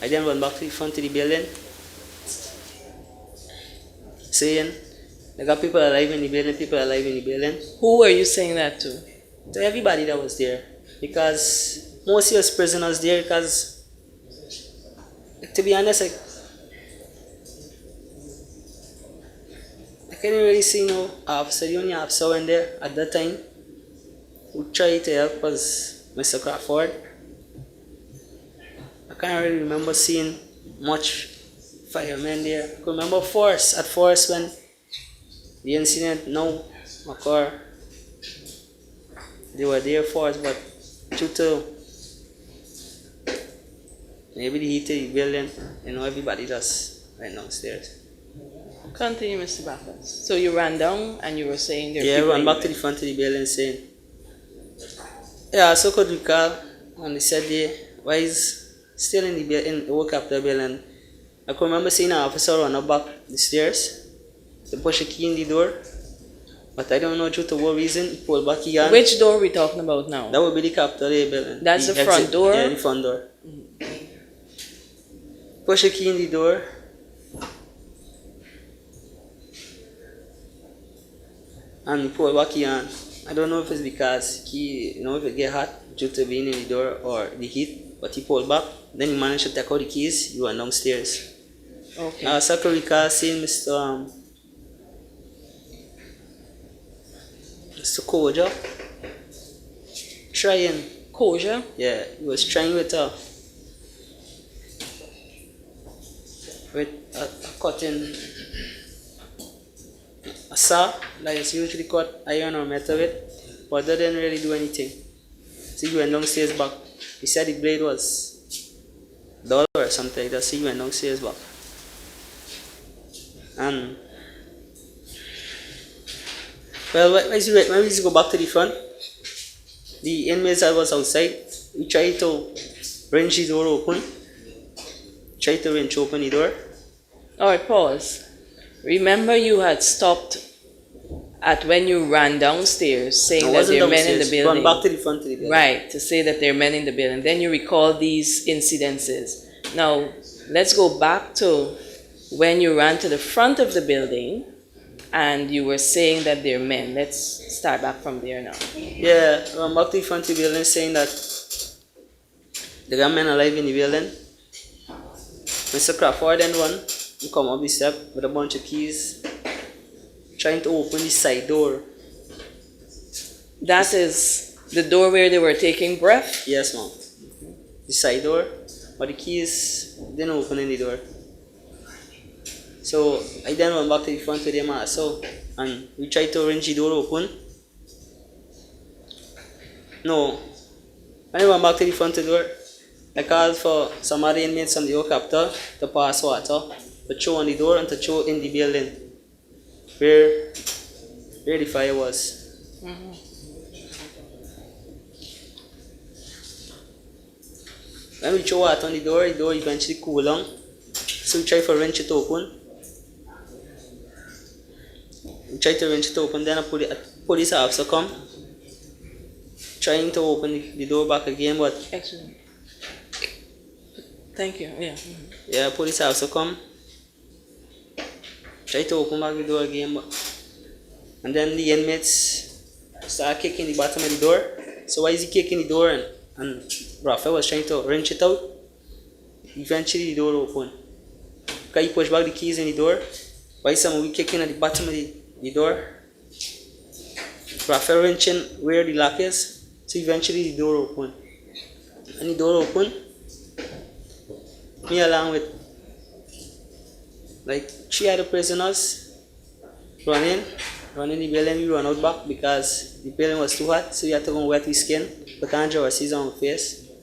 I then went back to the front of the building, saying, I got people alive in the building, people alive in the building. Who were you saying that to? To everybody that was there. Because most of us prisoners there, because to be honest, I couldn't really see no officer. The only officer in there at that time who tried to help was Mr. Crawford. I can't really remember seeing much firemen there. I could remember at first when the incident now occurred, they were there for us, but due to maybe the heat of the building, everybody just went downstairs. Continue, Mr. Bacchus. So you ran down and you were saying there. Yeah, I ran back to the front of the building saying, yeah, I also could recall on the Saturday why he's still in the work after building. I could remember seeing an officer run up back the stairs to push a key in the door, but I don't know due to what reason he pulled back again. Which door are we talking about now? That would be the cafeteria building. That's the front door? Yeah, the front door. Push a key in the door. And he pulled back again. I don't know if it's because key, if it get hot due to being in the door or the heat, but he pulled back. Then he managed to take out the keys. He went downstairs. Okay. I also recall seeing Mr. Koja trying. Koja? Yeah, he was trying with a cutting a saw that is usually cut iron or metal with, but that didn't really do anything. So he went downstairs back. He said the blade was dull or something like that, so he went downstairs back. And well, when we go back to the front, the inmates that was outside, we tried to wrench the door open. Tried to wrench open the door. Alright, pause. Remember you had stopped at when you ran downstairs saying that there are men in the building. Run back to the front of the building. Right, to say that there are men in the building. Then you recall these incidences. Now, let's go back to when you ran to the front of the building and you were saying that there are men. Let's start back from there now. Yeah, run back to the front of the building saying that there are men alive in the building. Mr. Crawford and one he come up the step with a bunch of keys, trying to open the side door. That is the door where they were taking breath? Yes, ma'am. The side door, but the keys didn't open in the door. So I then went back to the front with them also, and we tried to wrench the door open. No, when I went back to the front of the door, I called for some other inmates from the old captor to pass water, to throw on the door and to throw in the building where the fire was. Mm-hmm. When we throw water on the door eventually cooled down. So we tried to wrench it open. Then a police officer come, trying to open the door back again, but Excellent. Thank you. Yeah. Mm-hmm. Yeah, police officer come, try to open back the door again, and then the inmates start kicking the bottom of the door. So why is he kicking the door and Raphael was trying to wrench it out? Eventually the door opened. Because he pushed back the keys in the door, why someone we kicking at the bottom of the door? Raphael wrenching where the lock is, so eventually the door opened. And the door opened, me along with like 3 other prisoners running the building. We run out back because the building was too hot, so we had to go wet the skin, put on dresses on our face.